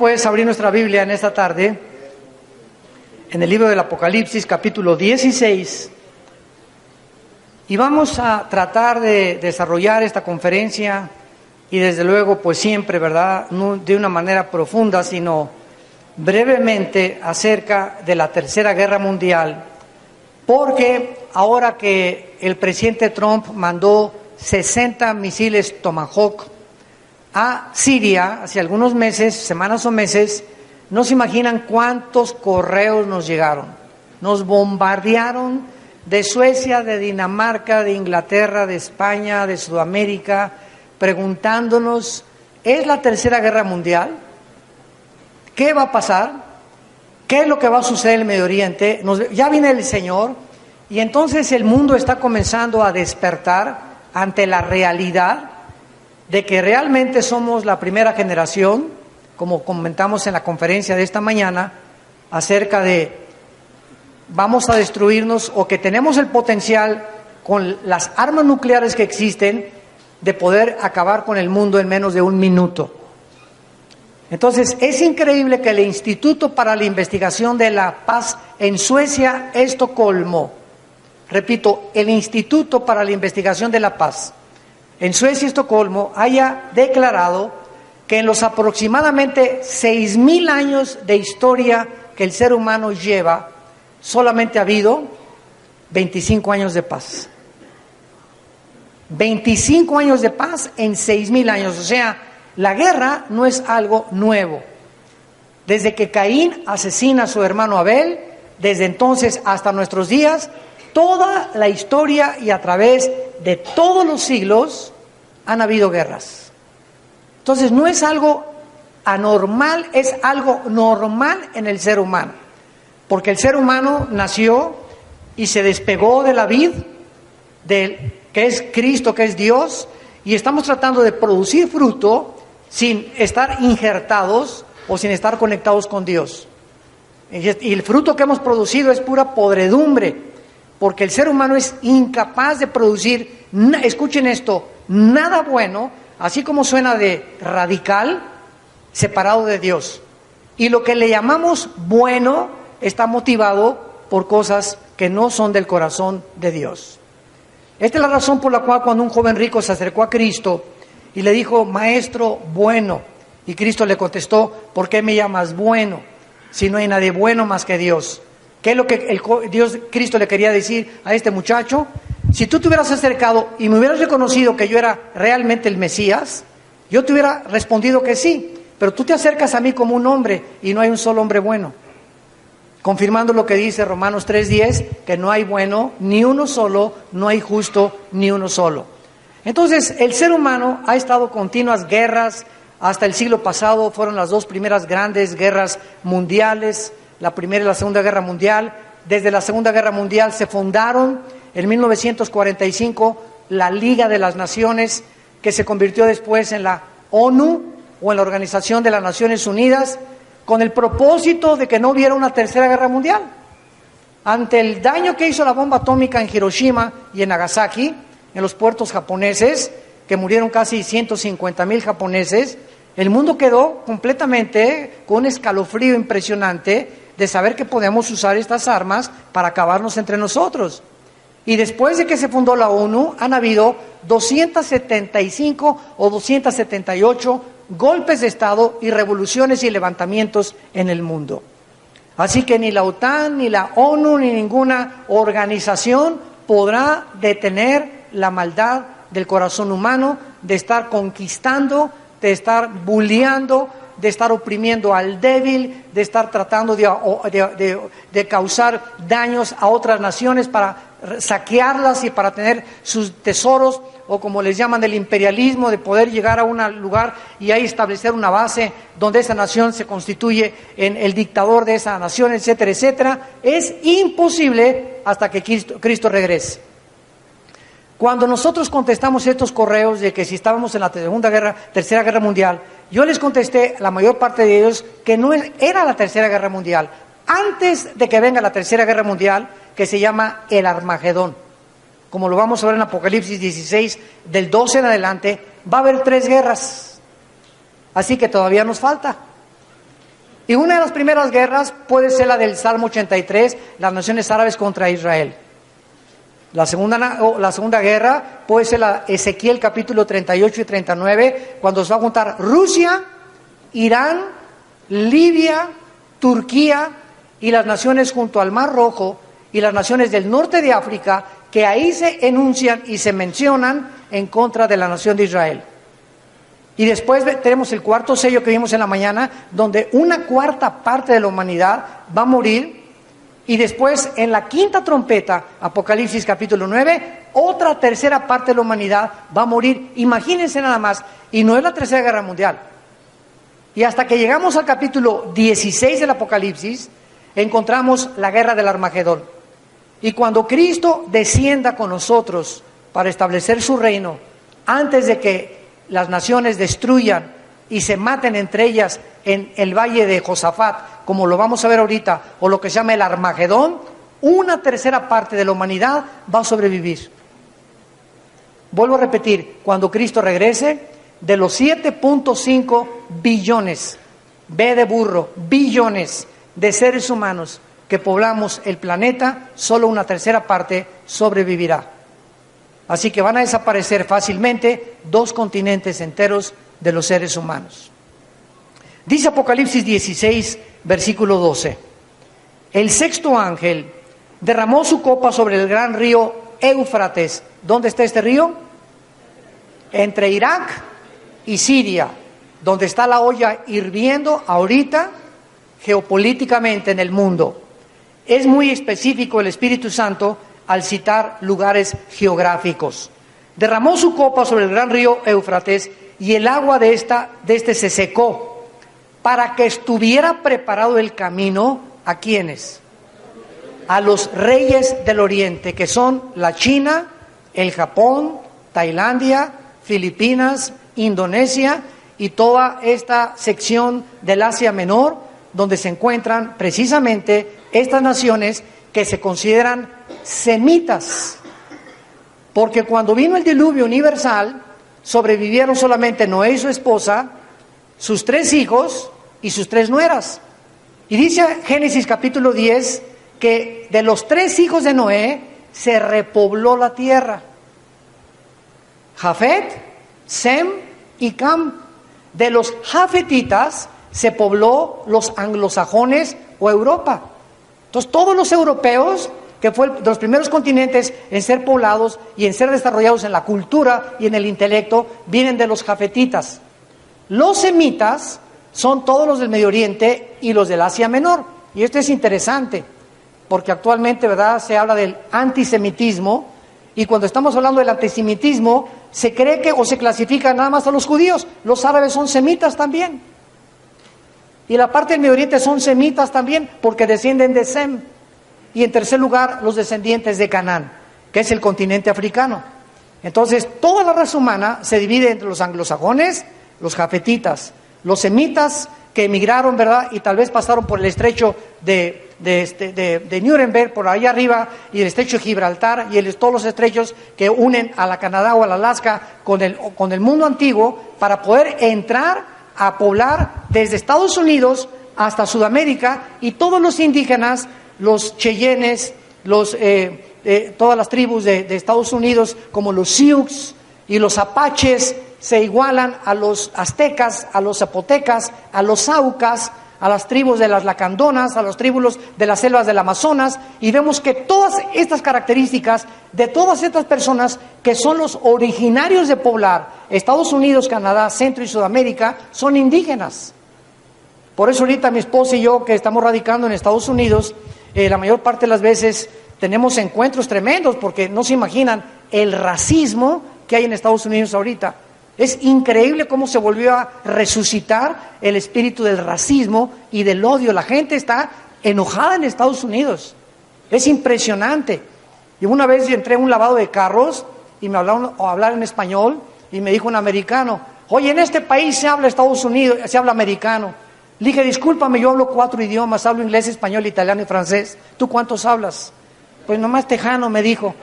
pues abrir nuestra Biblia en esta tarde, en el libro del Apocalipsis, capítulo 16, y vamos a tratar de desarrollar esta conferencia, y desde luego, pues siempre, ¿verdad?, no de una manera profunda, sino brevemente acerca de la Tercera Guerra Mundial, porque ahora que el presidente Trump mandó 60 misiles Tomahawk a Siria hace algunos meses, semanas o meses, no se imaginan cuántos correos nos llegaron. Nos bombardearon de Suecia, de Dinamarca, de Inglaterra, de España, de Sudamérica, preguntándonos, ¿es la Tercera Guerra Mundial? ¿Qué va a pasar? ¿Qué es lo que va a suceder en el Medio Oriente? Ya viene el Señor, y entonces el mundo está comenzando a despertar ante la realidad de que realmente somos la primera generación, como comentamos en la conferencia de esta mañana, acerca de vamos a destruirnos, o que tenemos el potencial con las armas nucleares que existen de poder acabar con el mundo en menos de un minuto. Entonces es increíble que el Instituto para la Investigación de la Paz en Suecia, Estocolmo, repito, el Instituto para la Investigación de la Paz en Suecia, Estocolmo, haya declarado que en los aproximadamente 6,000 años de historia que el ser humano lleva, solamente ha habido 25 años de paz. 25 años de paz en 6,000 años. O sea, la guerra no es algo nuevo. Desde que Caín asesina a su hermano Abel, desde entonces hasta nuestros días, toda la historia y a través de todos los siglos han habido guerras. Entonces no es algo anormal, es algo normal en el ser humano, porque el ser humano nació y se despegó de la vid, que es Cristo, que es Dios, y estamos tratando de producir fruto sin estar injertados o sin estar conectados con Dios. Y el fruto que hemos producido es pura podredumbre, porque el ser humano es incapaz de producir, escuchen esto, nada bueno, así como suena de radical, separado de Dios. Y lo que le llamamos bueno está motivado por cosas que no son del corazón de Dios. Esta es la razón por la cual cuando un joven rico se acercó a Cristo y le dijo, Maestro bueno, y Cristo le contestó, ¿por qué me llamas bueno si no hay nadie bueno más que Dios? ¿Qué es lo que Cristo le quería decir a este muchacho? Si tú te hubieras acercado y me hubieras reconocido que yo era realmente el Mesías, yo te hubiera respondido que sí, pero tú te acercas a mí como un hombre y no hay un solo hombre bueno. Confirmando lo que dice Romanos 3:10, que no hay bueno ni uno solo, no hay justo ni uno solo. Entonces, el ser humano ha estado continuas guerras. Hasta el siglo pasado fueron las dos primeras grandes guerras mundiales, la Primera y la Segunda Guerra Mundial. Desde la Segunda Guerra Mundial se fundaron en 1945 la Liga de las Naciones, que se convirtió después en la ONU o en la Organización de las Naciones Unidas, con el propósito de que no hubiera una tercera guerra mundial. Ante el daño que hizo la bomba atómica en Hiroshima y en Nagasaki, en los puertos japoneses, que murieron casi 150,000 japoneses, el mundo quedó completamente con un escalofrío impresionante de saber que podemos usar estas armas para acabarnos entre nosotros. Y después de que se fundó la ONU, han habido 275 o 278 golpes de Estado y revoluciones y levantamientos en el mundo. Así que ni la OTAN, ni la ONU, ni ninguna organización podrá detener la maldad del corazón humano, de estar conquistando, de estar bulleando, de estar oprimiendo al débil, de estar tratando de causar daños a otras naciones para saquearlas y para tener sus tesoros, o como les llaman el imperialismo, de poder llegar a un lugar y ahí establecer una base donde esa nación se constituye en el dictador de esa nación, etcétera, etcétera. Es imposible hasta que Cristo regrese. Cuando nosotros contestamos estos correos de que si estábamos en la Tercera Guerra Mundial, yo les contesté, la mayor parte de ellos, que no era la Tercera Guerra Mundial. Antes de que venga la Tercera Guerra Mundial, que se llama el Armagedón, como lo vamos a ver en Apocalipsis 16, del 12 en adelante, va a haber 3 guerras. Así que todavía nos falta. Y una de las primeras guerras puede ser la del Salmo 83, las naciones árabes contra Israel. La segunda guerra puede ser la Ezequiel capítulo 38 y 39, cuando se va a juntar Rusia, Irán, Libia, Turquía y las naciones junto al Mar Rojo y las naciones del norte de África, que ahí se enuncian y se mencionan en contra de la nación de Israel. Y después tenemos el cuarto sello que vimos en la mañana, donde una cuarta parte de la humanidad va a morir. Y después en la quinta trompeta, Apocalipsis capítulo 9, otra tercera parte de la humanidad va a morir. Imagínense nada más, y no es la tercera guerra mundial. Y hasta que llegamos al capítulo 16 del Apocalipsis, encontramos la guerra del Armagedón. Y cuando Cristo descienda con nosotros para establecer su reino, antes de que las naciones destruyan y se maten entre ellas en el valle de Josafat, como lo vamos a ver ahorita, o lo que se llama el Armagedón, una tercera parte de la humanidad va a sobrevivir. Vuelvo a repetir, cuando Cristo regrese, de los 7.5 billones, B de burro, billones de seres humanos que poblamos el planeta, solo una tercera parte sobrevivirá. Así que van a desaparecer fácilmente 2 continentes enteros de los seres humanos. Dice Apocalipsis 16, versículo 12. El sexto ángel derramó su copa sobre el gran río Éufrates. ¿Dónde está este río? Entre Irak y Siria, donde está la olla hirviendo ahorita geopolíticamente en el mundo. Es muy específico el Espíritu Santo al citar lugares geográficos. Derramó su copa sobre el gran río Éufrates y el agua de este se secó, para que estuviera preparado el camino ¿a quiénes? A los reyes del oriente, que son la China, el Japón, Tailandia, Filipinas, Indonesia y toda esta sección del Asia Menor, donde se encuentran precisamente estas naciones que se consideran semitas, porque cuando vino el diluvio universal, sobrevivieron solamente Noé y su esposa, sus 3 hijos y sus 3 nueras. Y dice Génesis capítulo 10 que de los 3 hijos de Noé se repobló la tierra. Jafet, Sem y Cam. De los jafetitas se pobló los anglosajones o Europa. Entonces todos los europeos, que fue de los primeros continentes en ser poblados y en ser desarrollados en la cultura y en el intelecto, vienen de los jafetitas. Los semitas son todos los del Medio Oriente y los del Asia Menor. Y esto es interesante, porque actualmente, ¿verdad?, se habla del antisemitismo, y cuando estamos hablando del antisemitismo, se cree que o se clasifica nada más a los judíos. Los árabes son semitas también. Y la parte del Medio Oriente son semitas también, porque descienden de Sem. Y en tercer lugar, los descendientes de Canaán, que es el continente africano. Entonces, toda la raza humana se divide entre los anglosajones, los jafetitas, los semitas que emigraron, ¿verdad?, y tal vez pasaron por el estrecho de Nuremberg, por ahí arriba, y el estrecho de Gibraltar, y todos los estrechos que unen a la Canadá o al Alaska con el mundo antiguo, para poder entrar a poblar desde Estados Unidos hasta Sudamérica, y todos los indígenas, los Cheyennes, todas las tribus de Estados Unidos, como los Sioux y los Apaches, se igualan a los aztecas, a los zapotecas, a los aucas, a las tribus de las lacandonas, a las tribus de las selvas del Amazonas, y vemos que todas estas características de todas estas personas que son los originarios de poblar Estados Unidos, Canadá, Centro y Sudamérica, son indígenas. Por eso ahorita mi esposa y yo, que estamos radicando en Estados Unidos, la mayor parte de las veces tenemos encuentros tremendos, porque no se imaginan el racismo que hay en Estados Unidos ahorita. Es increíble cómo se volvió a resucitar el espíritu del racismo y del odio. La gente está enojada en Estados Unidos. Es impresionante. Y una vez yo entré a un lavado de carros y me hablaron a hablar en español, y me dijo un americano: oye, en este país se habla Estados Unidos, se habla americano. Le dije: discúlpame, yo hablo 4 idiomas, hablo inglés, español, italiano y francés. ¿Tú cuántos hablas? Pues nomás tejano, me dijo.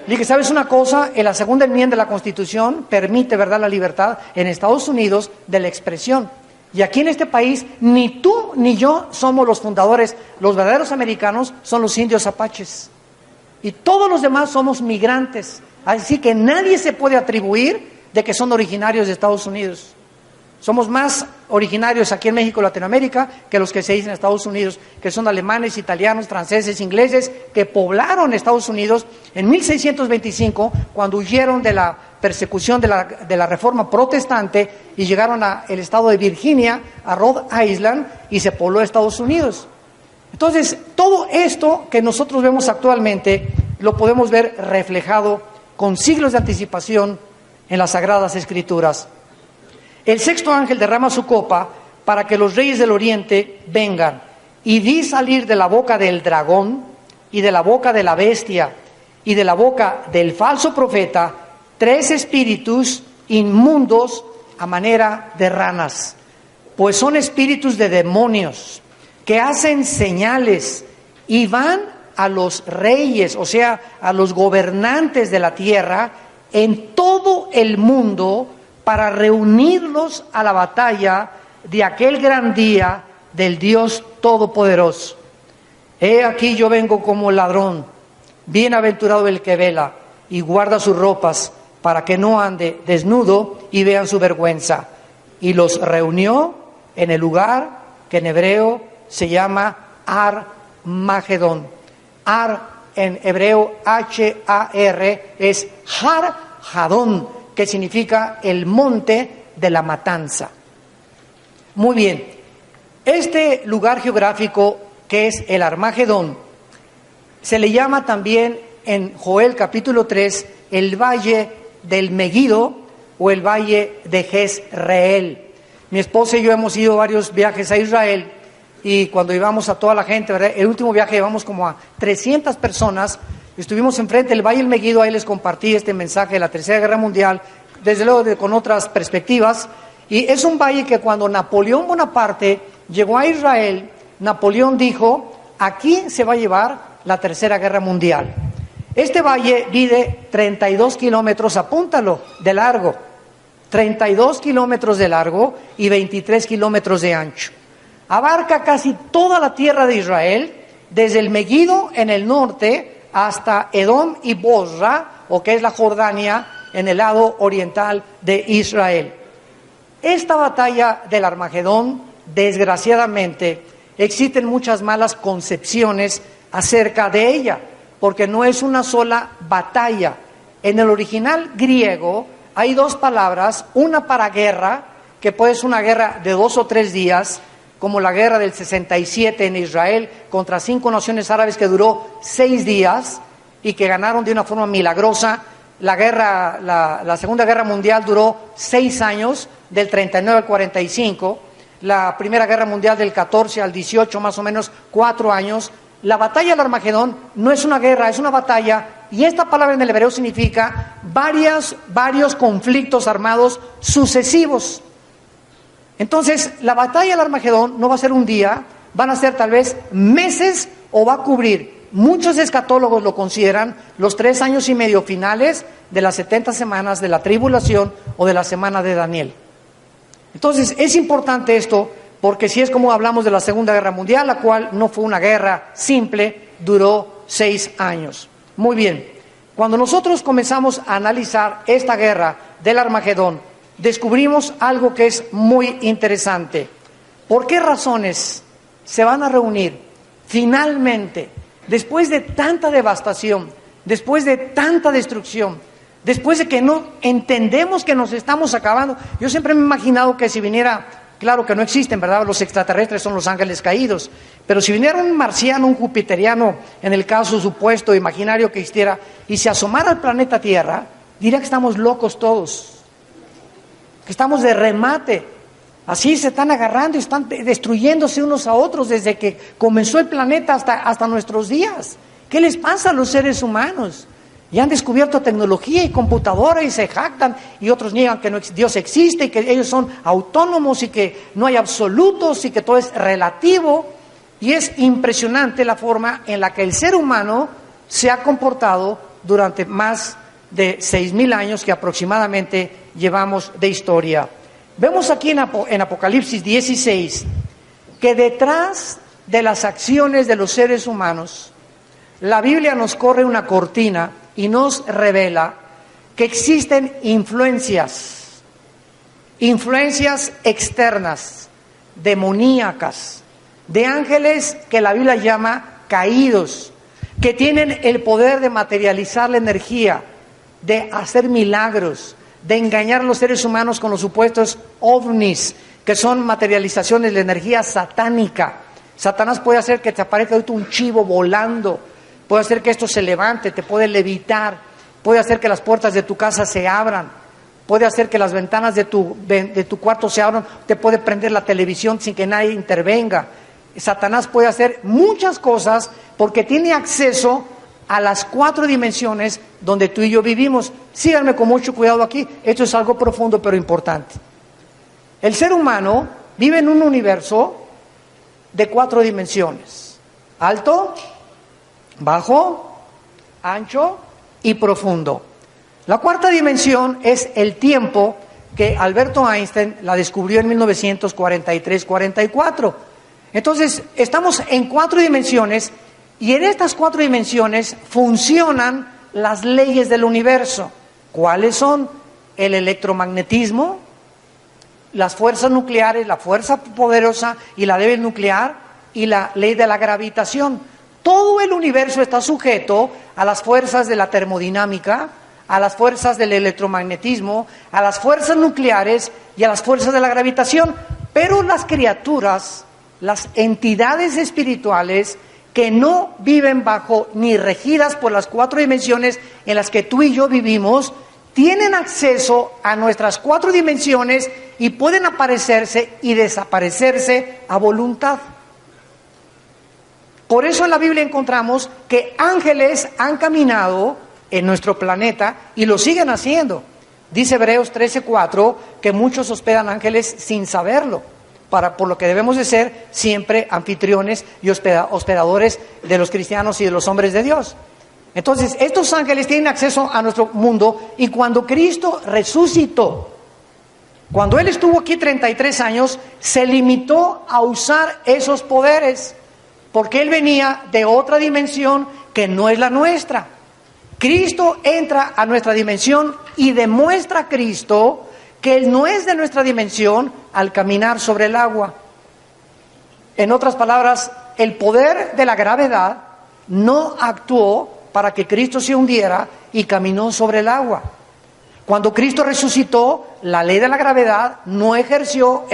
Le dije: ¿sabes una cosa? En la segunda enmienda de la Constitución permite, ¿verdad?, la libertad en Estados Unidos de la expresión. Y aquí en este país, ni tú ni yo somos los fundadores. Los verdaderos americanos son los indios apaches. Y todos los demás somos migrantes. Así que nadie se puede atribuir de que son originarios de Estados Unidos. Somos más originarios aquí en México, Latinoamérica, que los que se dicen en Estados Unidos, que son alemanes, italianos, franceses, ingleses, que poblaron Estados Unidos en 1625, cuando huyeron de la persecución de la Reforma protestante y llegaron al estado de Virginia, a Rhode Island, y se pobló Estados Unidos. Entonces, todo esto que nosotros vemos actualmente, lo podemos ver reflejado con siglos de anticipación en las Sagradas Escrituras. El sexto ángel derrama su copa para que los reyes del oriente vengan, y vi salir de la boca del dragón y de la boca de la bestia y de la boca del falso profeta 3 espíritus inmundos a manera de ranas, pues son espíritus de demonios que hacen señales y van a los reyes, o sea, a los gobernantes de la tierra en todo el mundo, para reunirlos a la batalla de aquel gran día del Dios Todopoderoso. He aquí yo vengo como ladrón, bienaventurado el que vela y guarda sus ropas, para que no ande desnudo y vean su vergüenza. Y los reunió en el lugar que en hebreo se llama Armagedón. Ar en hebreo H-A-R es Har-Hadón, que significa el monte de la matanza. Muy bien, este lugar geográfico que es el Armagedón, se le llama también en Joel capítulo 3 el valle del Megido o el valle de Jezreel. Mi esposa y yo hemos ido varios viajes a Israel, y cuando íbamos a toda la gente, ¿verdad? El último viaje llevamos como a 300 personas. Estuvimos enfrente del Valle del Megido, ahí les compartí este mensaje de la Tercera Guerra Mundial, desde luego con otras perspectivas, y es un valle que cuando Napoleón Bonaparte llegó a Israel, Napoleón dijo, aquí se va a llevar la Tercera Guerra Mundial. Este valle mide 32 kilómetros, apúntalo, de largo, 32 kilómetros de largo y 23 kilómetros de ancho. Abarca casi toda la tierra de Israel, desde el Megido en el norte, hasta Edom y Bosra, o que es la Jordania, en el lado oriental de Israel. Esta batalla del Armagedón, desgraciadamente, existen muchas malas concepciones acerca de ella, porque no es una sola batalla. En el original griego hay 2 palabras, una para guerra, que puede ser una guerra de 2 o 3 días, como la guerra del 67 en Israel contra 5 naciones árabes que duró 6 días y que ganaron de una forma milagrosa. La Segunda Guerra Mundial duró 6 años, del 39 al 45. La Primera Guerra Mundial del 14 al 18, más o menos 4 años. La batalla del Armagedón no es una guerra, es una batalla, y esta palabra en el hebreo significa varios conflictos armados sucesivos. Entonces, la batalla del Armagedón no va a ser un día, van a ser tal vez meses, o va a cubrir, muchos escatólogos lo consideran, los 3 años y medio finales de las 70 semanas de la tribulación o de la semana de Daniel. Entonces, es importante esto, porque si es como hablamos de la Segunda Guerra Mundial, la cual no fue una guerra simple, duró 6 años. Muy bien, cuando nosotros comenzamos a analizar esta guerra del Armagedón, descubrimos algo que es muy interesante. ¿Por qué razones se van a reunir finalmente, después de tanta devastación, después de tanta destrucción, después de que no entendemos que nos estamos acabando? Yo siempre me he imaginado que si viniera, claro que no existen, ¿verdad? Los extraterrestres son los ángeles caídos, pero si viniera un marciano, un jupiteriano, en el caso supuesto, imaginario que existiera, y se asomara al planeta Tierra, diría que estamos locos todos, que estamos de remate. Así se están agarrando y están destruyéndose unos a otros desde que comenzó el planeta hasta nuestros días. ¿Qué les pasa a los seres humanos? Ya han descubierto tecnología y computadora y se jactan, y otros niegan que Dios existe y que ellos son autónomos y que no hay absolutos y que todo es relativo. Y es impresionante la forma en la que el ser humano se ha comportado durante más de 6,000 años que aproximadamente llevamos de historia. Vemos aquí en Apocalipsis 16 que detrás de las acciones de los seres humanos, la Biblia nos corre una cortina y nos revela que existen influencias externas, demoníacas, de ángeles que la Biblia llama caídos, que tienen el poder de materializar la energía, de hacer milagros, de engañar a los seres humanos con los supuestos ovnis, que son materializaciones de energía satánica. Satanás puede hacer que te aparezca ahorita un chivo volando, puede hacer que esto se levante, te puede levitar, puede hacer que las puertas de tu casa se abran, puede hacer que las ventanas de tu cuarto se abran, te puede prender la televisión sin que nadie intervenga. Satanás puede hacer muchas cosas porque tiene acceso a las 4 dimensiones donde tú y yo vivimos. Síganme con mucho cuidado aquí, esto es algo profundo pero importante. El ser humano vive en un universo de 4 dimensiones: alto, bajo, ancho y profundo. La 4ª dimensión es el tiempo, que Alberto Einstein la descubrió en 1943-44. Entonces, estamos en 4 dimensiones y en estas 4 dimensiones funcionan las leyes del universo. ¿Cuáles son? El electromagnetismo, las fuerzas nucleares, la fuerza poderosa y la débil nuclear, y la ley de la gravitación. Todo el universo está sujeto a las fuerzas de la termodinámica, a las fuerzas del electromagnetismo, a las fuerzas nucleares y a las fuerzas de la gravitación. Pero las criaturas, las entidades espirituales que no viven bajo ni regidas por las 4 dimensiones en las que tú y yo vivimos, tienen acceso a nuestras 4 dimensiones y pueden aparecerse y desaparecerse a voluntad. Por eso en la Biblia encontramos que ángeles han caminado en nuestro planeta y lo siguen haciendo. Dice Hebreos 13:4 que muchos hospedan ángeles sin saberlo, por lo que debemos de ser siempre anfitriones y hospedadores de los cristianos y de los hombres de Dios. Entonces, estos ángeles tienen acceso a nuestro mundo, y cuando Cristo resucitó, cuando Él estuvo aquí 33 años, se limitó a usar esos poderes, porque Él venía de otra dimensión que no es la nuestra. Cristo entra a nuestra dimensión y demuestra a Cristo que Él no es de nuestra dimensión al caminar sobre el agua. En otras palabras, el poder de la gravedad no actuó para que Cristo se hundiera y caminó sobre el agua. Cuando Cristo resucitó, la ley de la gravedad no ejerció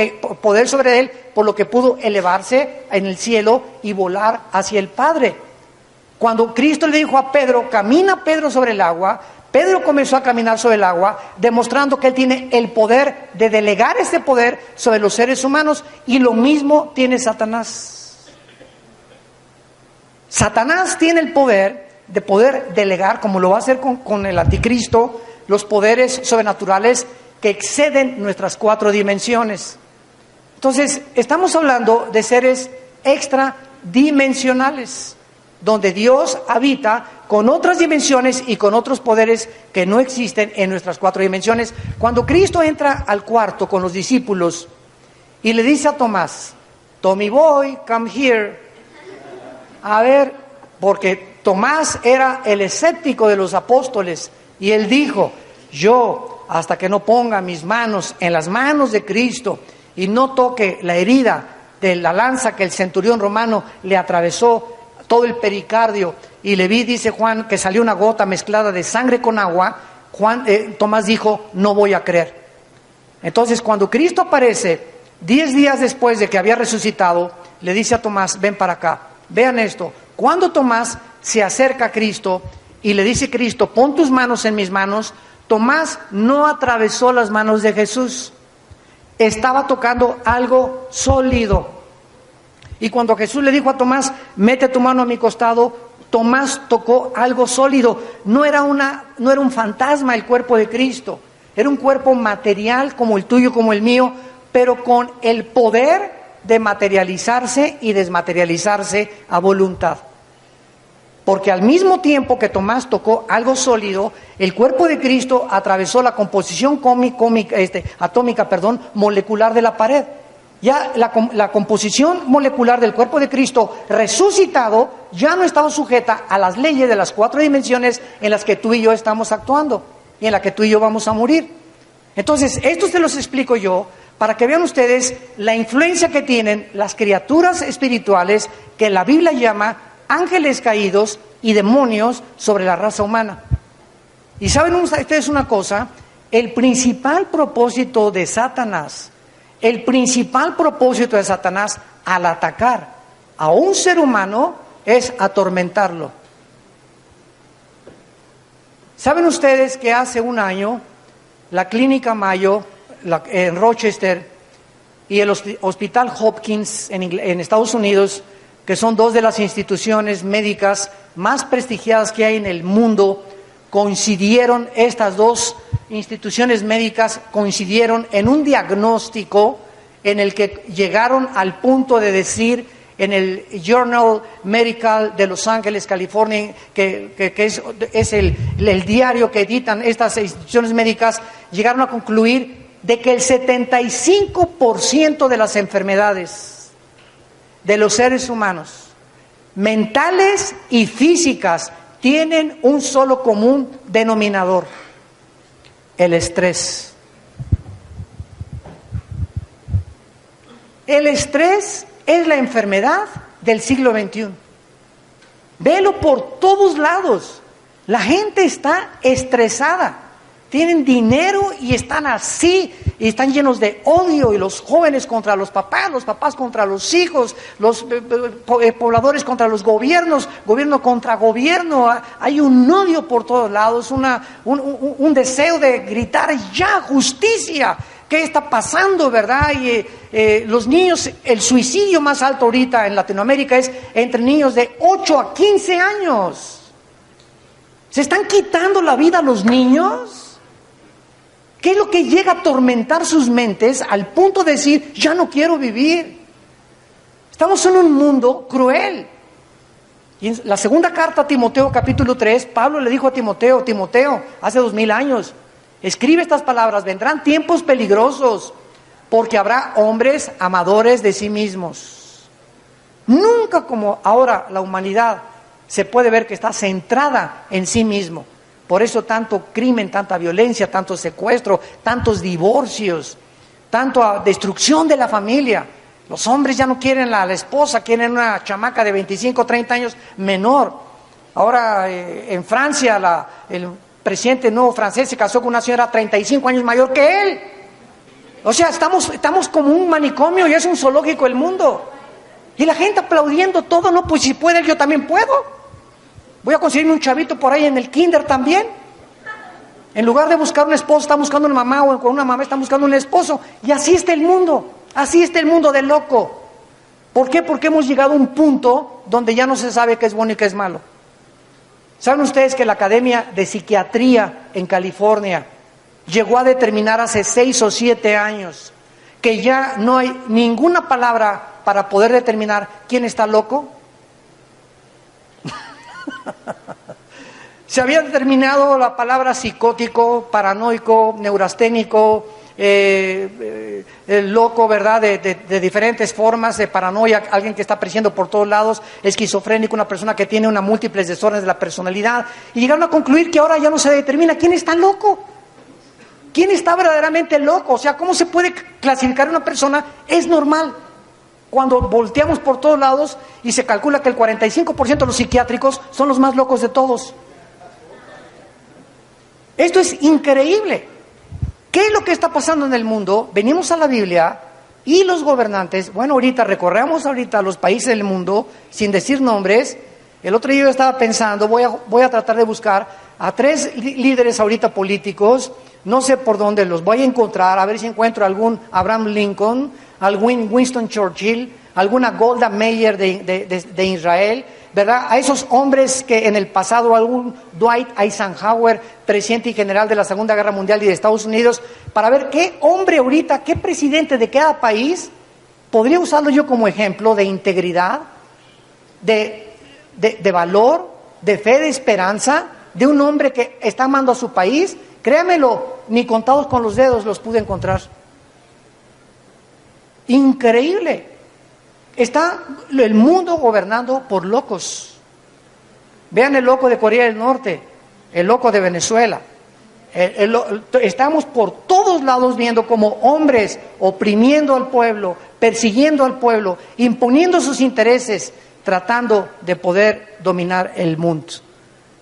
poder sobre Él, por lo que pudo elevarse en el cielo y volar hacia el Padre. Cuando Cristo le dijo a Pedro, camina Pedro sobre el agua, Pedro comenzó a caminar sobre el agua, demostrando que Él tiene el poder de delegar ese poder sobre los seres humanos, y lo mismo tiene Satanás. Satanás tiene el poder de poder delegar, como lo va a hacer con el anticristo, los poderes sobrenaturales que exceden nuestras 4 dimensiones. Entonces, estamos hablando de seres extradimensionales, donde Dios habita con otras dimensiones y con otros poderes que no existen en nuestras 4 dimensiones. Cuando Cristo entra al cuarto con los discípulos y le dice a Tomás, Tommy boy, come here. A ver, porque Tomás era el escéptico de los apóstoles, y él dijo, yo hasta que no ponga mis manos en las manos de Cristo y no toque la herida de la lanza que el centurión romano le atravesó todo el pericardio, y le vi, dice Juan, que salió una gota mezclada de sangre con agua, Tomás dijo, no voy a creer. Entonces, cuando Cristo aparece 10 días después de que había resucitado, le dice a Tomás, ven para acá. Vean esto, cuando Tomás se acerca a Cristo y le dice Cristo, pon tus manos en mis manos, Tomás no atravesó las manos de Jesús, estaba tocando algo sólido. Y cuando Jesús le dijo a Tomás, mete tu mano a mi costado, Tomás tocó algo sólido. No era un fantasma el cuerpo de Cristo, era un cuerpo material como el tuyo, como el mío, pero con el poder de materializarse y desmaterializarse a voluntad. Porque al mismo tiempo que Tomás tocó algo sólido, el cuerpo de Cristo atravesó la composición atómica, molecular de la pared. Ya la composición molecular del cuerpo de Cristo resucitado ya no estaba sujeta a las leyes de las 4 dimensiones en las que tú y yo estamos actuando y en las que tú y yo vamos a morir. Entonces, esto se los explico yo para que vean ustedes la influencia que tienen las criaturas espirituales que la Biblia llama ángeles caídos y demonios sobre la raza humana. Y saben ustedes una cosa, el principal propósito de Satanás al atacar a un ser humano es atormentarlo. ¿Saben ustedes que hace un año la Clínica Mayo en Rochester y el Hospital Hopkins en Estados Unidos, que son 2 de las instituciones médicas más prestigiadas que hay en el mundo, estas 2 instituciones médicas coincidieron en un diagnóstico en el que llegaron al punto de decir en el Journal Medical de Los Ángeles, California, que es el diario que editan estas instituciones médicas, llegaron a concluir de que el 75% de las enfermedades de los seres humanos, mentales y físicas, tienen un solo común denominador: el estrés. El estrés es la enfermedad del siglo XXI. Velo por todos lados. La gente está estresada. Tienen dinero y están así, y están llenos de odio, y los jóvenes contra los papás contra los hijos, los pobladores contra los gobiernos, gobierno contra gobierno. Hay un odio por todos lados, un deseo de gritar ya justicia. ¿Qué está pasando, verdad? Y los niños, el suicidio más alto ahorita en Latinoamérica es entre niños de 8 a 15 años. ¿Se están quitando la vida a los niños? ¿Qué es lo que llega a atormentar sus mentes al punto de decir, ya no quiero vivir? Estamos en un mundo cruel. Y en la segunda carta a Timoteo, capítulo 3, Pablo le dijo a Timoteo, hace 2000 años, escribe estas palabras: vendrán tiempos peligrosos, porque habrá hombres amadores de sí mismos. Nunca como ahora la humanidad se puede ver que está centrada en sí mismo. Por eso tanto crimen, tanta violencia, tanto secuestro, tantos divorcios, tanta destrucción de la familia. Los hombres ya no quieren a la esposa, quieren una chamaca de 25, 30 años menor. Ahora en Francia el presidente nuevo francés se casó con una señora 35 años mayor que él. O sea, estamos como un manicomio y es un zoológico el mundo. Y la gente aplaudiendo todo, no, pues si puede, yo también puedo. Voy a conseguirme un chavito por ahí en el kinder también. En lugar de buscar un esposo, están buscando una mamá, o con una mamá están buscando un esposo. Y así está el mundo, de loco. ¿Por qué? Porque hemos llegado a un punto donde ya no se sabe qué es bueno y qué es malo. ¿Saben ustedes que la Academia de Psiquiatría en California llegó a determinar hace 6 o 7 años que ya no hay ninguna palabra para poder determinar quién está loco? Se había determinado la palabra psicótico, paranoico, neurasténico, el loco, ¿verdad? De diferentes formas de paranoia, alguien que está apareciendo por todos lados, esquizofrénico, una persona que tiene una múltiples desórdenes de la personalidad, y llegaron a concluir que ahora ya no se determina quién está loco, quién está verdaderamente loco. O sea, ¿cómo se puede clasificar a una persona? Es normal. Cuando volteamos por todos lados y se calcula que el 45% de los psiquiátricos son los más locos de todos. Esto es increíble. ¿Qué es lo que está pasando en el mundo? Venimos a la Biblia y los gobernantes, bueno, recorremos los países del mundo sin decir nombres. El otro día yo estaba pensando, voy a tratar de buscar a 3 líderes ahorita políticos, no sé por dónde los voy a encontrar, a ver si encuentro algún Abraham Lincoln, algún Winston Churchill, alguna Golda Meir de Israel, ¿verdad? A esos hombres que en el pasado, algún Dwight Eisenhower, presidente y general de la Segunda Guerra Mundial y de Estados Unidos, para ver qué hombre ahorita, qué presidente de cada país podría usarlo yo como ejemplo de integridad, de valor, de fe, de esperanza, de un hombre que está amando a su país, créamelo, ni contados con los dedos los pude encontrar. Increíble. Está el mundo gobernando por locos. Vean el loco de Corea del Norte, el loco de Venezuela. Estamos por todos lados viendo como hombres oprimiendo al pueblo, persiguiendo al pueblo, imponiendo sus intereses, tratando de poder dominar el mundo.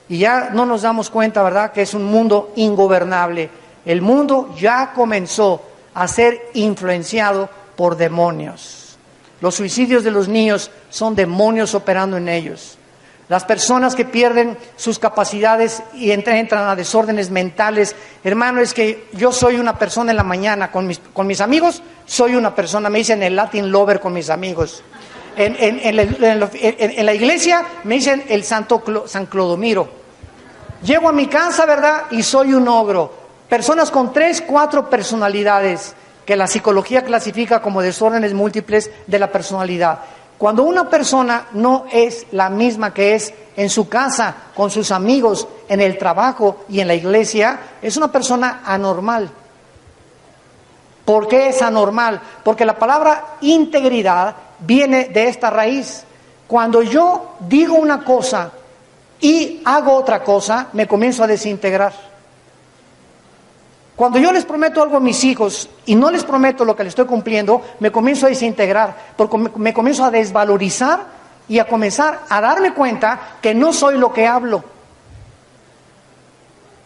Y ya no nos damos cuenta, ¿verdad?, que es un mundo ingobernable. El mundo ya comenzó a ser influenciado por demonios. Los suicidios de los niños son demonios operando en ellos. Las personas que pierden sus capacidades y entran a desórdenes mentales. Hermano, es que yo soy una persona en la mañana con mis amigos, soy una persona, me dicen el Latin lover con mis amigos. En la iglesia me dicen el San Clodomiro. Llego a mi casa, ¿verdad?, y soy un ogro. Personas con 3, 4 personalidades que la psicología clasifica como desórdenes múltiples de la personalidad. Cuando una persona no es la misma que es en su casa, con sus amigos, en el trabajo y en la iglesia, es una persona anormal. ¿Por qué es anormal? Porque la palabra integridad viene de esta raíz. Cuando yo digo una cosa y hago otra cosa, me comienzo a desintegrar. Cuando yo les prometo algo a mis hijos y no les prometo lo que les estoy cumpliendo, me comienzo a desintegrar, porque me comienzo a desvalorizar y a comenzar a darme cuenta que no soy lo que hablo.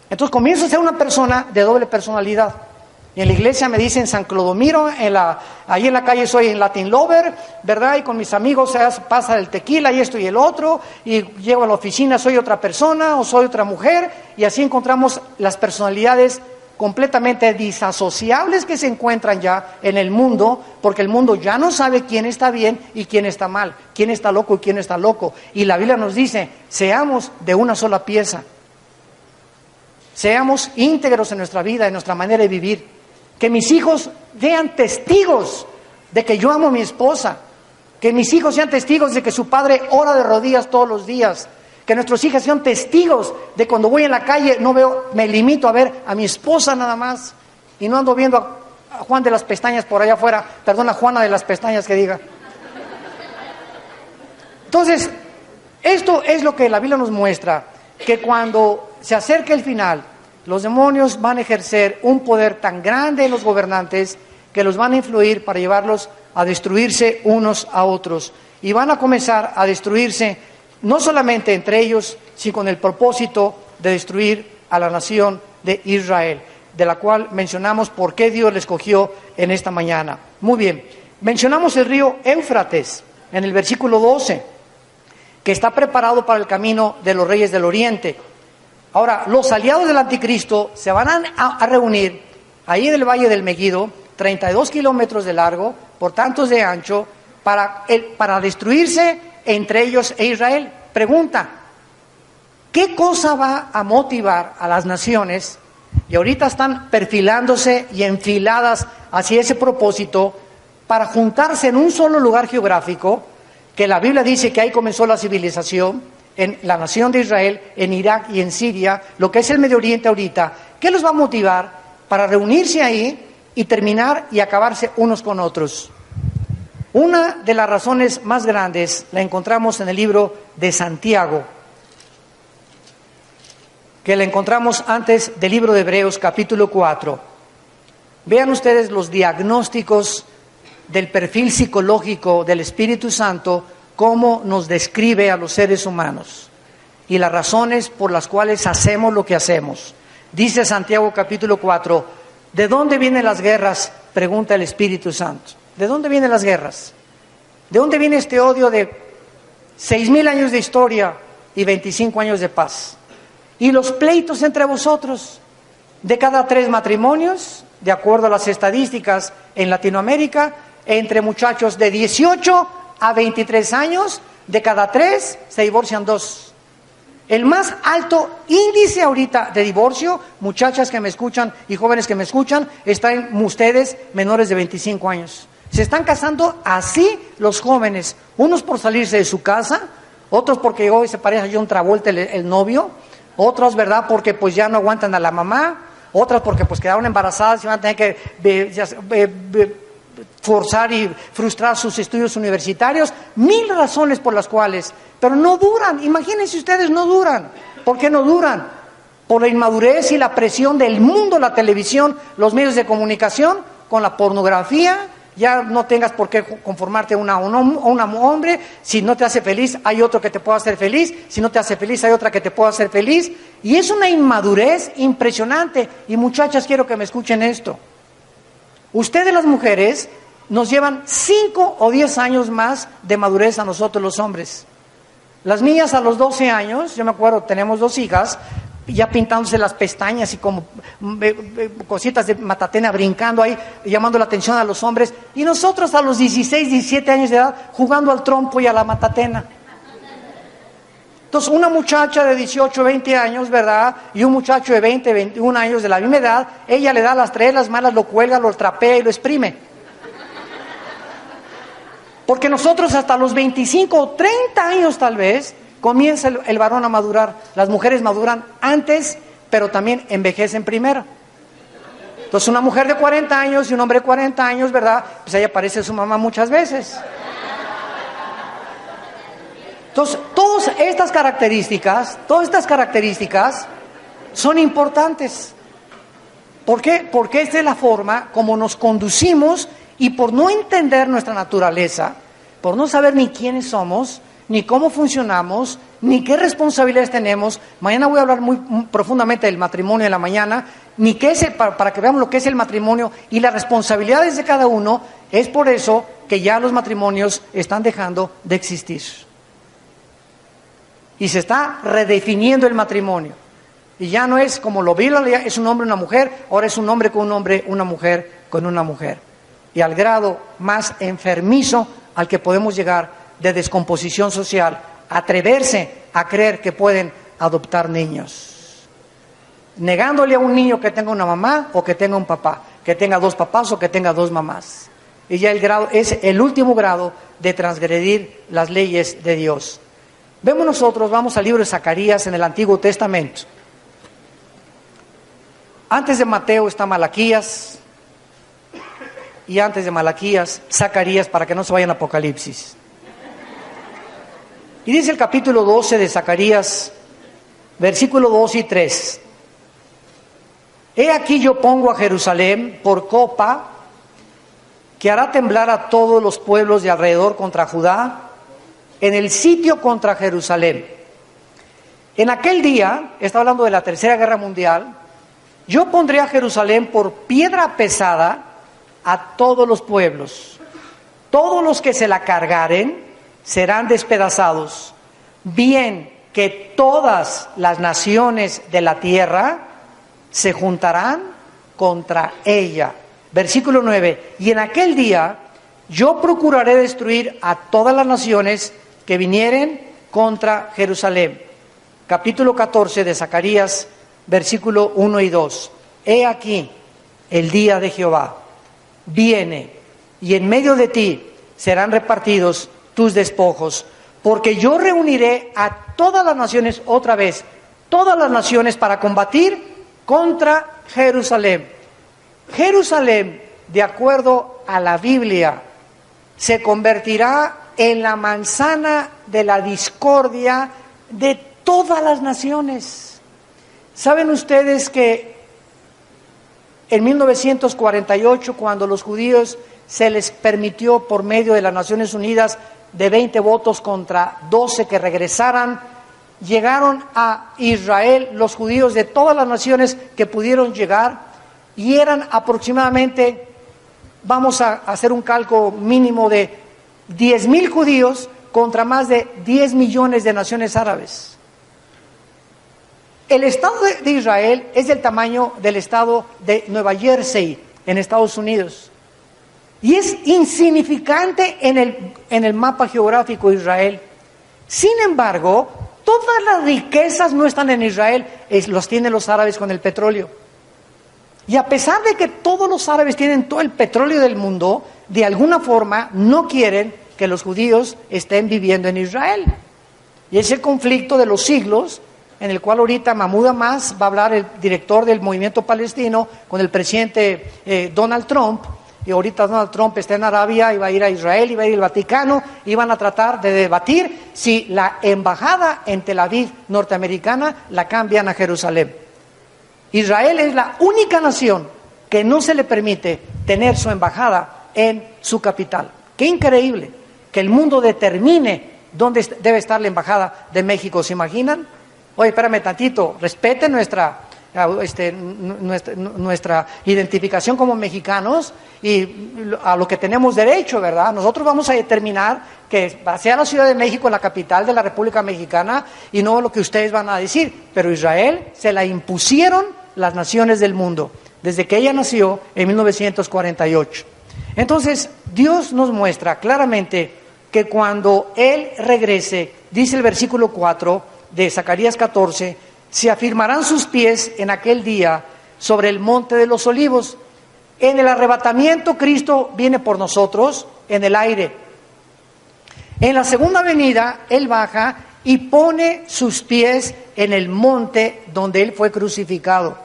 Entonces comienzo a ser una persona de doble personalidad. Y en la iglesia me dicen San Clodomiro, ahí en la calle soy en Latin lover, ¿verdad? Y con mis amigos se pasa el tequila y esto y el otro, y llego a la oficina, soy otra persona o soy otra mujer, y así encontramos las personalidades completamente disasociables que se encuentran ya en el mundo, porque el mundo ya no sabe quién está bien y quién está mal, quién está loco y quién está loco. Y la Biblia nos dice, seamos de una sola pieza, seamos íntegros en nuestra vida, en nuestra manera de vivir, que mis hijos sean testigos de que yo amo a mi esposa, que mis hijos sean testigos de que su padre ora de rodillas todos los días, que nuestros hijos sean testigos de cuando voy en la calle, no veo, me limito a ver a mi esposa nada más, y no ando viendo a Juan de las Pestañas por allá afuera, perdona, Juana de las Pestañas que diga. Entonces, esto es lo que la Biblia nos muestra, que cuando se acerque el final, los demonios van a ejercer un poder tan grande en los gobernantes que los van a influir para llevarlos a destruirse unos a otros, y van a comenzar a destruirse no solamente entre ellos, sino con el propósito de destruir a la nación de Israel, de la cual mencionamos por qué Dios le escogió en esta mañana. Muy bien, mencionamos el río Éufrates en el versículo 12, que está preparado para el camino de los reyes del oriente. Ahora, los aliados del anticristo se van a reunir ahí en el valle del Megiddo, 32 kilómetros de largo, por tantos de ancho, para destruirse entre ellos e Israel. Pregunta, ¿qué cosa va a motivar a las naciones? Y ahorita están perfilándose y enfiladas hacia ese propósito para juntarse en un solo lugar geográfico, que la Biblia dice que ahí comenzó la civilización, en la nación de Israel, en Irak y en Siria, lo que es el Medio Oriente ahorita. ¿Qué los va a motivar para reunirse ahí y terminar y acabarse unos con otros? Una de las razones más grandes la encontramos en el libro de Santiago, que la encontramos antes del libro de Hebreos, capítulo 4. Vean ustedes los diagnósticos del perfil psicológico del Espíritu Santo, cómo nos describe a los seres humanos y las razones por las cuales hacemos lo que hacemos. Dice Santiago, capítulo 4, ¿de dónde vienen las guerras?, pregunta el Espíritu Santo. ¿De dónde vienen las guerras? ¿De dónde viene este odio de 6,000 años de historia y 25 años de paz? Y los pleitos entre vosotros, de cada 3 matrimonios, de acuerdo a las estadísticas en Latinoamérica, entre muchachos de 18 a 23 años, de cada 3 se divorcian 2. El más alto índice ahorita de divorcio, muchachas que me escuchan y jóvenes que me escuchan, está en ustedes menores de 25 años. Se están casando así los jóvenes, unos por salirse de su casa, otros porque hoy se parece a John Travolta el novio, otros, ¿verdad?, porque pues ya no aguantan a la mamá, otras porque pues quedaron embarazadas y van a tener que forzar y frustrar sus estudios universitarios, 1000 razones por las cuales, pero no duran. Imagínense ustedes, no duran. ¿Por qué no duran? Por la inmadurez y la presión del mundo, la televisión, los medios de comunicación, con la pornografía. Ya no tengas por qué conformarte a un hombre. Si no te hace feliz, hay otro que te pueda hacer feliz. Si no te hace feliz, hay otra que te pueda hacer feliz. Y es una inmadurez impresionante. Y muchachas, quiero que me escuchen esto. Ustedes, las mujeres, nos llevan 5 o 10 años más de madurez a nosotros los hombres. Las niñas a los 12 años, yo me acuerdo, tenemos 2 hijas, ya pintándose las pestañas y como cositas de matatena, brincando ahí, llamando la atención a los hombres. Y nosotros a los 16, 17 años de edad, jugando al trompo y a la matatena. Entonces, una muchacha de 18, 20 años, ¿verdad?, y un muchacho de 20, 21 años de la misma edad, ella le da las 3, las malas, lo cuelga, lo trapea y lo exprime. Porque nosotros hasta los 25 o 30 años tal vez, comienza el varón a madurar. Las mujeres maduran antes, pero también envejecen primero. Entonces, una mujer de 40 años y un hombre de 40 años, ¿verdad?, pues ella parece su mamá muchas veces. Entonces, todas estas características son importantes. ¿Por qué? Porque esta es la forma como nos conducimos, y por no entender nuestra naturaleza, por no saber ni quiénes somos, ni cómo funcionamos, ni qué responsabilidades tenemos. Mañana voy a hablar muy profundamente del matrimonio en la mañana, ni qué es para que veamos lo que es el matrimonio y las responsabilidades de cada uno. Es por eso que ya los matrimonios están dejando de existir. Y se está redefiniendo el matrimonio. Y ya no es como lo vi, es un hombre y una mujer, ahora es un hombre con un hombre, una mujer con una mujer. Y al grado más enfermizo al que podemos llegar de descomposición social, atreverse a creer que pueden adoptar niños. Negándole a un niño que tenga una mamá o que tenga un papá, que tenga 2 papás o que tenga 2 mamás. Y ya el grado es el último grado de transgredir las leyes de Dios. Vemos nosotros, vamos al libro de Zacarías en el Antiguo Testamento. Antes de Mateo está Malaquías, y antes de Malaquías, Zacarías, para que no se vayan a Apocalipsis. Y dice el capítulo 12 de Zacarías, versículo 2 y 3. He aquí yo pongo a Jerusalén por copa, que hará temblar a todos los pueblos de alrededor contra Judá, en el sitio contra Jerusalén. En aquel día, está hablando de la Tercera Guerra Mundial, yo pondré a Jerusalén por piedra pesada a todos los pueblos. Todos los que se la cargaren serán despedazados. Bien que todas las naciones de la tierra se juntarán contra ella. Versículo 9. Y en aquel día yo procuraré destruir a todas las naciones que vinieren contra Jerusalén. Capítulo 14 de Zacarías, versículo 1 y 2. He aquí, el día de Jehová viene, y en medio de ti serán repartidos tus despojos, porque yo reuniré a todas las naciones otra vez, todas las naciones para combatir contra Jerusalén. Jerusalén, de acuerdo a la Biblia, se convertirá en la manzana de la discordia de todas las naciones. ¿Saben ustedes que en 1948, cuando los judíos se les permitió por medio de las Naciones Unidas de 20 votos contra 12 que regresaran, llegaron a Israel los judíos de todas las naciones que pudieron llegar, y eran aproximadamente, vamos a hacer un cálculo mínimo de 10,000 judíos contra más de 10 millones de naciones árabes. El Estado de Israel es del tamaño del estado de Nueva Jersey en Estados Unidos. Y es insignificante en el mapa geográfico de Israel. Sin embargo, todas las riquezas no están en Israel, los tienen los árabes con el petróleo. Y a pesar de que todos los árabes tienen todo el petróleo del mundo, de alguna forma no quieren que los judíos estén viviendo en Israel. Y es el conflicto de los siglos, en el cual ahorita Mahmoud Abbas va a hablar, el director del movimiento palestino, con el presidente Donald Trump. Y ahorita Donald Trump está en Arabia y va a ir a Israel y va a ir al Vaticano y van a tratar de debatir si la embajada en Tel Aviv norteamericana la cambian a Jerusalén. Israel es la única nación que no se le permite tener su embajada en su capital. ¡Qué increíble! Que el mundo determine dónde debe estar la embajada de México, ¿se imaginan? Oye, espérame tantito, respeten nuestra identificación como mexicanos y a lo que tenemos derecho, ¿verdad? Nosotros vamos a determinar que sea la Ciudad de México la capital de la República Mexicana y no lo que ustedes van a decir. Pero Israel se la impusieron las naciones del mundo desde que ella nació en 1948. Entonces, Dios nos muestra claramente que cuando Él regrese, dice el versículo 4 de Zacarías 14, se afirmarán sus pies en aquel día sobre el monte de los olivos. En el arrebatamiento Cristo viene por nosotros en el aire. En la segunda venida Él baja y pone sus pies en el monte donde Él fue crucificado.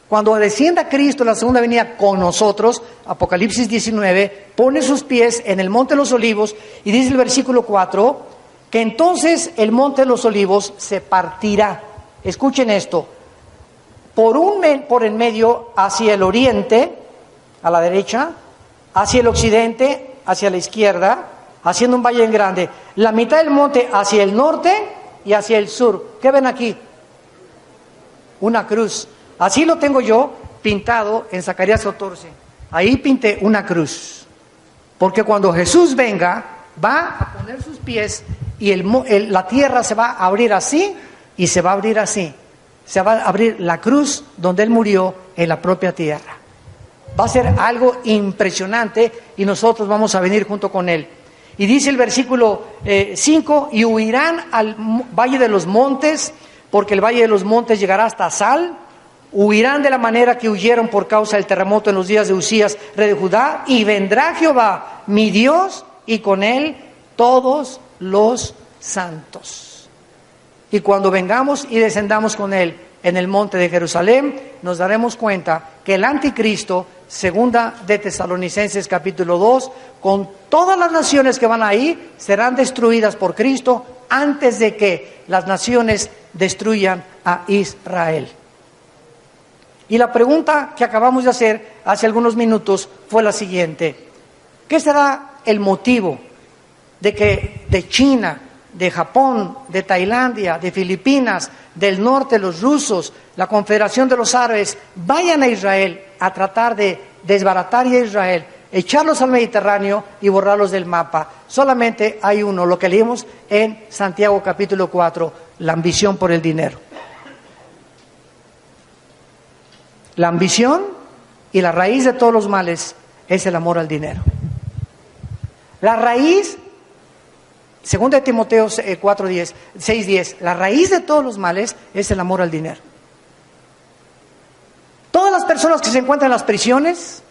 Cuando descienda Cristo en la segunda venida con nosotros, Apocalipsis 19, pone sus pies en el monte de los olivos y dice el versículo 4, que entonces el monte de los olivos se partirá. Escuchen esto, por en medio hacia el oriente, a la derecha, hacia el occidente, hacia la izquierda, haciendo un valle grande, la mitad del monte hacia el norte y hacia el sur. ¿Qué ven aquí? Una cruz. Así lo tengo yo pintado en Zacarías 14. Ahí pinté una cruz. Porque cuando Jesús venga, va a poner sus pies y la tierra se va a abrir así y se va a abrir así. Se va a abrir la cruz donde Él murió en la propia tierra. Va a ser algo impresionante y nosotros vamos a venir junto con Él. Y dice el versículo 5, y huirán al valle de los montes, porque el valle de los montes llegará hasta Sal. Huirán de la manera que huyeron por causa del terremoto en los días de Usías, rey de Judá, y vendrá Jehová, mi Dios, y con Él todos los santos. Y cuando vengamos y descendamos con Él en el monte de Jerusalén, nos daremos cuenta que el anticristo, segunda de Tesalonicenses capítulo 2, con todas las naciones que van ahí, serán destruidas por Cristo antes de que las naciones destruyan a Israel. Y la pregunta que acabamos de hacer hace algunos minutos fue la siguiente: ¿qué será el motivo de que de China, de Japón, de Tailandia, de Filipinas, del norte, los rusos, la Confederación de los Árabes, vayan a Israel a tratar de desbaratar a Israel, echarlos al Mediterráneo y borrarlos del mapa? Solamente hay uno, lo que leímos en Santiago capítulo 4, la ambición por el dinero. La ambición y la raíz de todos los males es el amor al dinero. La raíz, según de Timoteo 6:10, la raíz de todos los males es el amor al dinero. Todas las personas que se encuentran en las prisiones,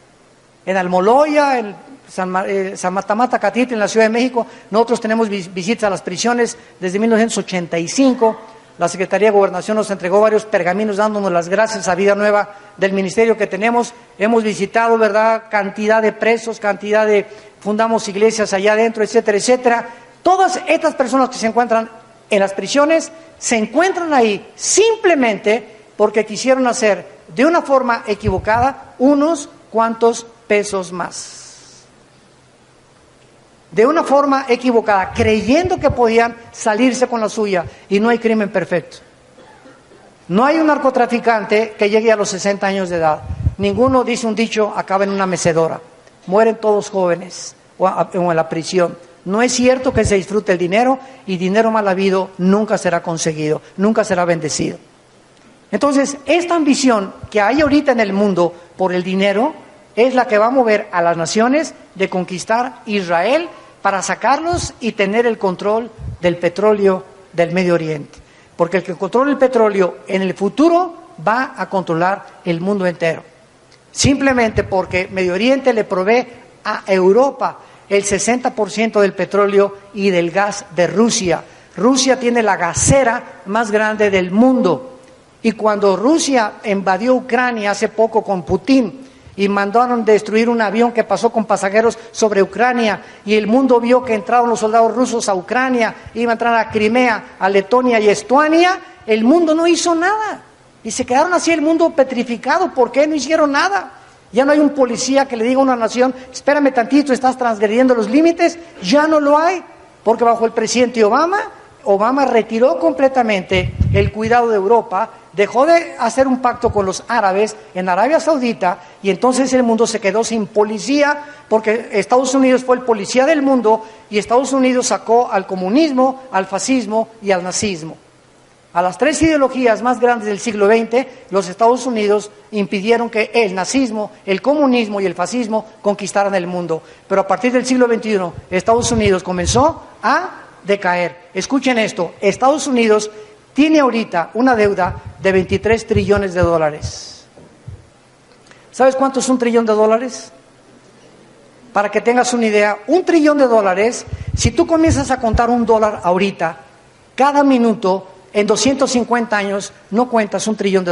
en Almoloya, en San Matamata, Catitla, en la Ciudad de México, nosotros tenemos visitas a las prisiones desde 1985. La Secretaría de Gobernación nos entregó varios pergaminos dándonos las gracias a Vida Nueva del ministerio que tenemos. Hemos visitado, ¿verdad?, cantidad de presos, fundamos iglesias allá adentro, etcétera, etcétera. Todas estas personas que se encuentran en las prisiones se encuentran ahí simplemente porque quisieron hacer de una forma equivocada unos cuantos pesos más. De una forma equivocada, creyendo que podían salirse con la suya, y no hay crimen perfecto. No hay un narcotraficante que llegue a los 60 años de edad. Ninguno, dice un dicho, acaba en una mecedora. Mueren todos jóvenes o en la prisión. No es cierto que se disfrute el dinero, y dinero mal habido nunca será conseguido, nunca será bendecido. Entonces, esta ambición que hay ahorita en el mundo por el dinero es la que va a mover a las naciones de conquistar Israel para sacarlos y tener el control del petróleo del Medio Oriente. Porque el que controla el petróleo en el futuro va a controlar el mundo entero. Simplemente porque Medio Oriente le provee a Europa el 60% del petróleo y del gas de Rusia. Rusia tiene la gasera más grande del mundo. Y cuando Rusia invadió Ucrania hace poco con Putin y mandaron destruir un avión que pasó con pasajeros sobre Ucrania, y el mundo vio que entraron los soldados rusos a Ucrania, iban a entrar a Crimea, a Letonia y Estonia, el mundo no hizo nada. Y se quedaron así el mundo petrificado. ¿Por qué no hicieron nada? Ya no hay un policía que le diga a una nación, espérame tantito, estás transgrediendo los límites. Ya no lo hay, porque bajo el presidente Obama retiró completamente el cuidado de Europa, dejó de hacer un pacto con los árabes en Arabia Saudita, y entonces el mundo se quedó sin policía, porque Estados Unidos fue el policía del mundo, y Estados Unidos sacó al comunismo, al fascismo y al nazismo. A las tres ideologías más grandes del siglo XX, los Estados Unidos impidieron que el nazismo, el comunismo y el fascismo conquistaran el mundo. Pero a partir del siglo XXI, Estados Unidos comenzó a decaer. Escuchen esto, Estados Unidos tiene ahorita una deuda de 23 trillones de dólares. ¿Sabes cuánto es $1 trillón? Para que tengas una idea, $1 trillón, si tú comienzas a contar $1 ahorita, cada minuto, en 250 años, no cuentas $1 trillón.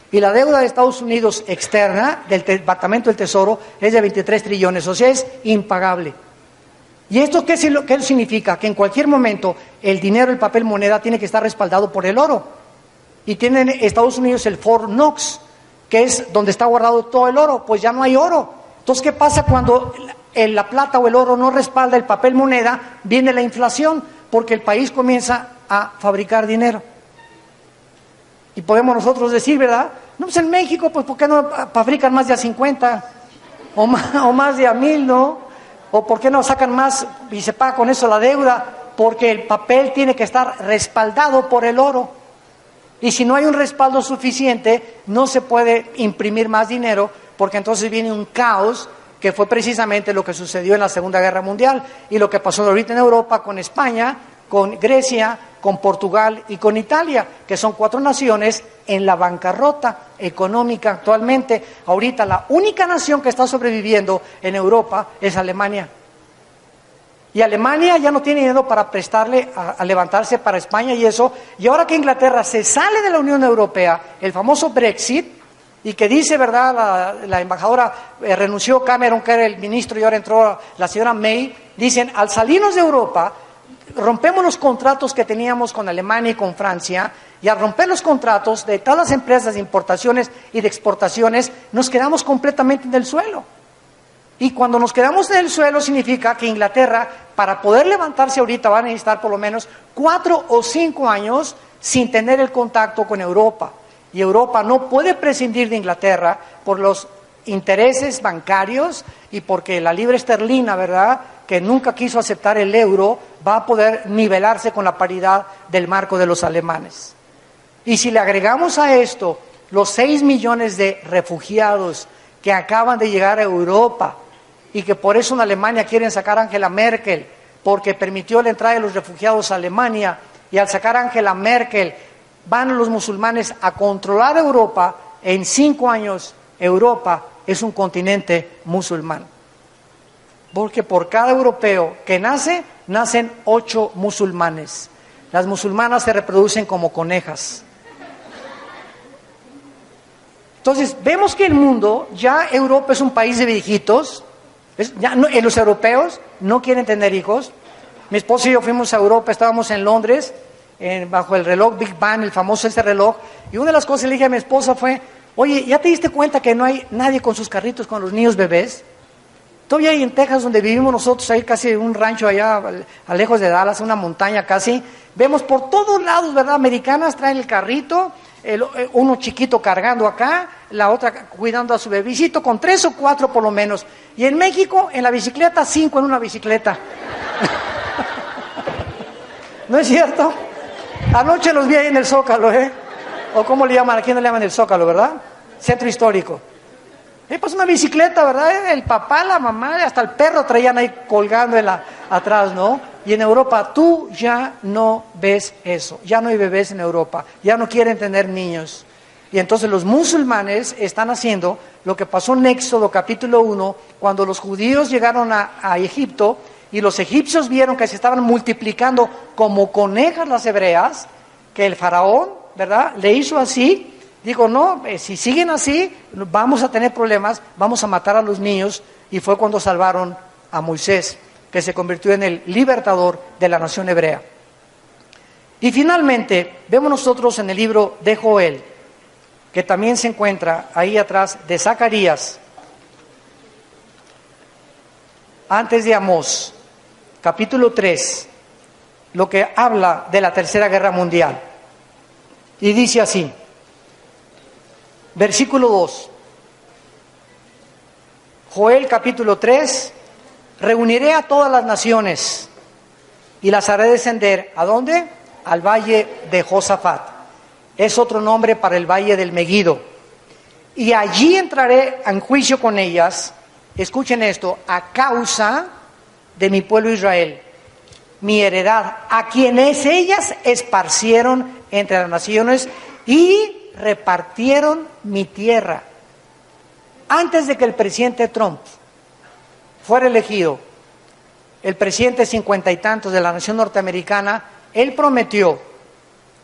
Y la deuda de Estados Unidos externa, del Departamento del Tesoro, es de 23 trillones, o sea, es impagable. ¿Y esto qué significa? Que en cualquier momento el dinero, el papel moneda, tiene que estar respaldado por el oro. Y tienen Estados Unidos el Fort Knox, que es donde está guardado todo el oro. Pues ya no hay oro. Entonces, ¿qué pasa cuando la plata o el oro no respalda el papel moneda? Viene la inflación, porque el país comienza a fabricar dinero. Y podemos nosotros decir, ¿verdad? No, pues en México, pues ¿por qué no fabrican más de a 50? O más de a 1000, ¿no? ¿O por qué no sacan más y se paga con eso la deuda? Porque el papel tiene que estar respaldado por el oro. Y si no hay un respaldo suficiente, no se puede imprimir más dinero, porque entonces viene un caos, que fue precisamente lo que sucedió en la Segunda Guerra Mundial y lo que pasó ahorita en Europa con España, con Grecia, con Portugal y con Italia, que son 4 naciones en la bancarrota económica actualmente. Ahorita la única nación que está sobreviviendo en Europa es Alemania. Y Alemania ya no tiene dinero para prestarle a levantarse para España y eso. Y ahora que Inglaterra se sale de la Unión Europea, el famoso Brexit, y que dice, ¿verdad?, la embajadora renunció Cameron, que era el ministro, y ahora entró la señora May, dicen, al salirnos de Europa, rompemos los contratos que teníamos con Alemania y con Francia, y al romper los contratos de todas las empresas de importaciones y de exportaciones, nos quedamos completamente en el suelo. Y cuando nos quedamos en el suelo significa que Inglaterra, para poder levantarse ahorita, va a necesitar por lo menos 4 o 5 años sin tener el contacto con Europa. Y Europa no puede prescindir de Inglaterra por los intereses bancarios y porque la libra esterlina, ¿verdad?, que nunca quiso aceptar el euro, va a poder nivelarse con la paridad del marco de los alemanes. Y si le agregamos a esto los 6 millones de refugiados que acaban de llegar a Europa y que por eso en Alemania quieren sacar a Angela Merkel, porque permitió la entrada de los refugiados a Alemania, y al sacar a Angela Merkel van los musulmanes a controlar Europa, en 5 años Europa es un continente musulmán. Porque por cada europeo que nace, nacen 8 musulmanes. Las musulmanas se reproducen como conejas. Entonces, vemos que el mundo, ya Europa es un país de viejitos, los europeos no quieren tener hijos. Mi esposo y yo fuimos a Europa, estábamos en Londres, bajo el reloj Big Bang, el famoso ese reloj, y una de las cosas que le dije a mi esposa fue, oye, ¿ya te diste cuenta que no hay nadie con sus carritos con los niños bebés? Todavía hay en Texas, donde vivimos nosotros, ahí casi en un rancho allá, a lejos de Dallas, una montaña casi, vemos por todos lados, ¿verdad? Americanas traen el carrito, uno chiquito cargando acá, la otra cuidando a su bebecito, con 3 o 4 por lo menos. Y en México, en la bicicleta, 5 en una bicicleta. ¿No es cierto? Anoche los vi ahí en el Zócalo, ¿eh? O cómo le llaman, aquí no le llaman el Zócalo, ¿verdad? Centro histórico. Pues una bicicleta, ¿verdad? El papá, la mamá, hasta el perro traían ahí colgando atrás, ¿no? Y en Europa tú ya no ves eso, ya no hay bebés en Europa, ya no quieren tener niños. Y entonces los musulmanes están haciendo lo que pasó en Éxodo capítulo 1, cuando los judíos llegaron a Egipto y los egipcios vieron que se estaban multiplicando como conejas las hebreas, que el faraón, ¿verdad?, le hizo así, dijo, no, si siguen así, vamos a tener problemas, vamos a matar a los niños, y fue cuando salvaron a Moisés, que se convirtió en el libertador de la nación hebrea. Y finalmente, vemos nosotros en el libro de Joel, que también se encuentra ahí atrás de Zacarías, antes de Amós, capítulo 3, lo que habla de la Tercera Guerra Mundial. Y dice así, versículo 2, Joel capítulo 3, reuniré a todas las naciones y las haré descender, ¿a dónde? Al valle de Josafat. Es otro nombre para el valle del Megido. Y allí entraré en juicio con ellas, escuchen esto, a causa de mi pueblo Israel, mi heredad, a quienes ellas esparcieron entre las naciones y repartieron mi tierra. Antes de que el presidente Trump fuera elegido, el presidente 50 y tantos de la nación norteamericana, él prometió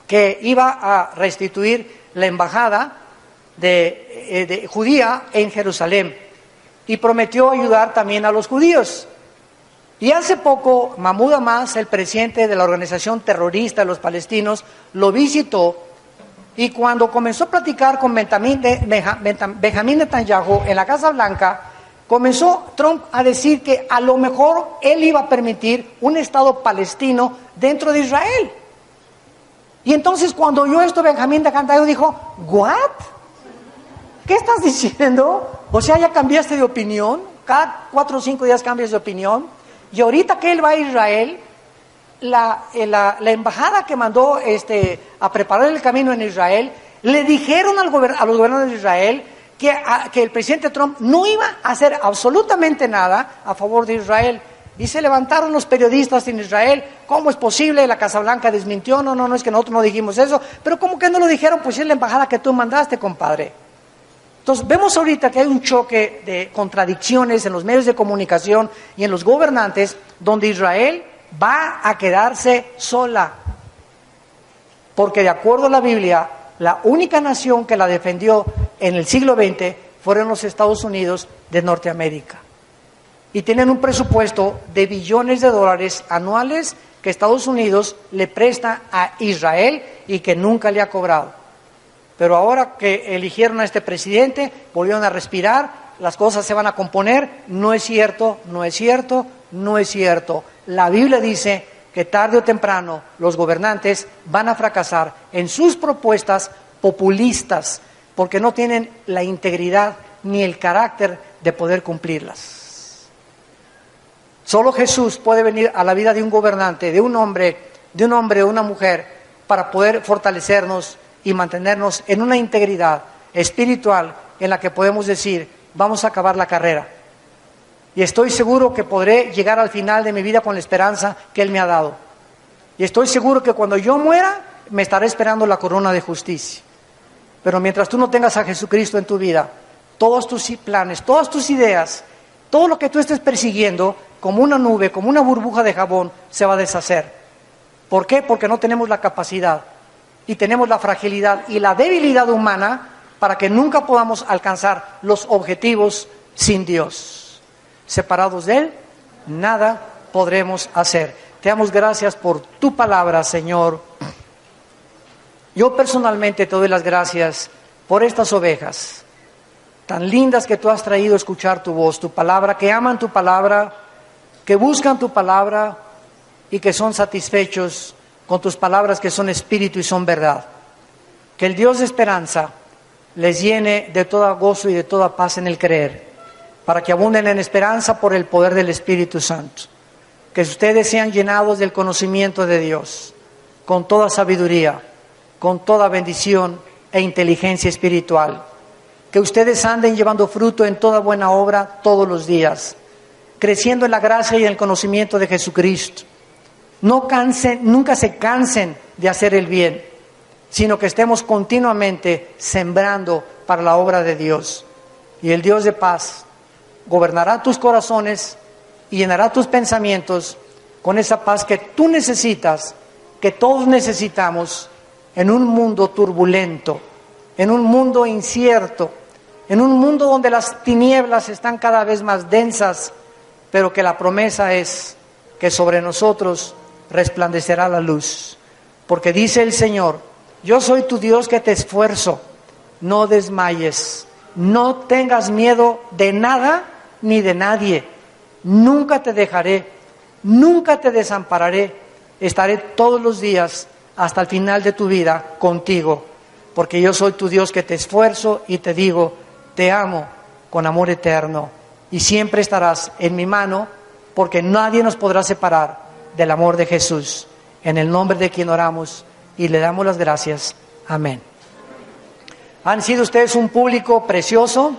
que iba a restituir la embajada de judía en Jerusalén y prometió ayudar también a los judíos. Y hace poco Mahmoud Abbas, el presidente de la organización terrorista de los palestinos, lo visitó, y cuando comenzó a platicar con Benjamín Netanyahu en la Casa Blanca, comenzó Trump a decir que a lo mejor él iba a permitir un Estado palestino dentro de Israel. Y entonces cuando oyó esto, Benjamín Netanyahu dijo, ¿what? ¿Qué estás diciendo? O sea, ya cambiaste de opinión, cada 4 o 5 días cambias de opinión, y ahorita que él va a Israel, la embajada que mandó a preparar el camino en Israel, le dijeron a los gobernantes de Israel que el presidente Trump no iba a hacer absolutamente nada a favor de Israel. Y se levantaron los periodistas en Israel, ¿cómo es posible? La Casa Blanca desmintió, no, es que nosotros no dijimos eso, pero ¿cómo que no lo dijeron? Pues es la embajada que tú mandaste, compadre. Entonces vemos ahorita que hay un choque de contradicciones en los medios de comunicación y en los gobernantes, donde Israel va a quedarse sola, porque de acuerdo a la Biblia, la única nación que la defendió en el siglo XX fueron los Estados Unidos de Norteamérica, y tienen un presupuesto de billones de dólares anuales que Estados Unidos le presta a Israel y que nunca le ha cobrado. Pero ahora que eligieron a este presidente, volvieron a respirar, las cosas se van a componer. No es cierto, no es cierto, no es cierto. La Biblia dice que tarde o temprano los gobernantes van a fracasar en sus propuestas populistas, porque no tienen la integridad ni el carácter de poder cumplirlas. Solo Jesús puede venir a la vida de un gobernante, de un hombre o una mujer, para poder fortalecernos y mantenernos en una integridad espiritual en la que podemos decir, vamos a acabar la carrera. Y estoy seguro que podré llegar al final de mi vida con la esperanza que Él me ha dado. Y estoy seguro que cuando yo muera, me estará esperando la corona de justicia. Pero mientras tú no tengas a Jesucristo en tu vida, todos tus planes, todas tus ideas, todo lo que tú estés persiguiendo, como una nube, como una burbuja de jabón, se va a deshacer. ¿Por qué? Porque no tenemos la capacidad y tenemos la fragilidad y la debilidad humana para que nunca podamos alcanzar los objetivos sin Dios. Separados de Él, nada podremos hacer. Te damos gracias por tu palabra, Señor. Yo personalmente te doy las gracias por estas ovejas tan lindas que tú has traído a escuchar tu voz, tu palabra, que aman tu palabra, que buscan tu palabra y que son satisfechos con tus palabras que son espíritu y son verdad. Que el Dios de esperanza les llene de todo gozo y de toda paz en el creer, para que abunden en esperanza por el poder del Espíritu Santo. Que ustedes sean llenados del conocimiento de Dios, con toda sabiduría, con toda bendición e inteligencia espiritual. Que ustedes anden llevando fruto en toda buena obra todos los días, creciendo en la gracia y en el conocimiento de Jesucristo. Nunca se cansen de hacer el bien, sino que estemos continuamente sembrando para la obra de Dios. Y el Dios de paz gobernará tus corazones y llenará tus pensamientos con esa paz que tú necesitas, que todos necesitamos en un mundo turbulento, en un mundo incierto, en un mundo donde las tinieblas están cada vez más densas, pero que la promesa es que sobre nosotros resplandecerá la luz. Porque dice el Señor, yo soy tu Dios que te esfuerzo, no desmayes, no tengas miedo de nada ni de nadie, nunca te dejaré, nunca te desampararé, estaré todos los días hasta el final de tu vida contigo, porque yo soy tu Dios que te esfuerzo y te digo, te amo con amor eterno y siempre estarás en mi mano, porque nadie nos podrá separar del amor de Jesús. En el nombre de quien oramos y le damos las gracias. Amén. Han sido ustedes un público precioso.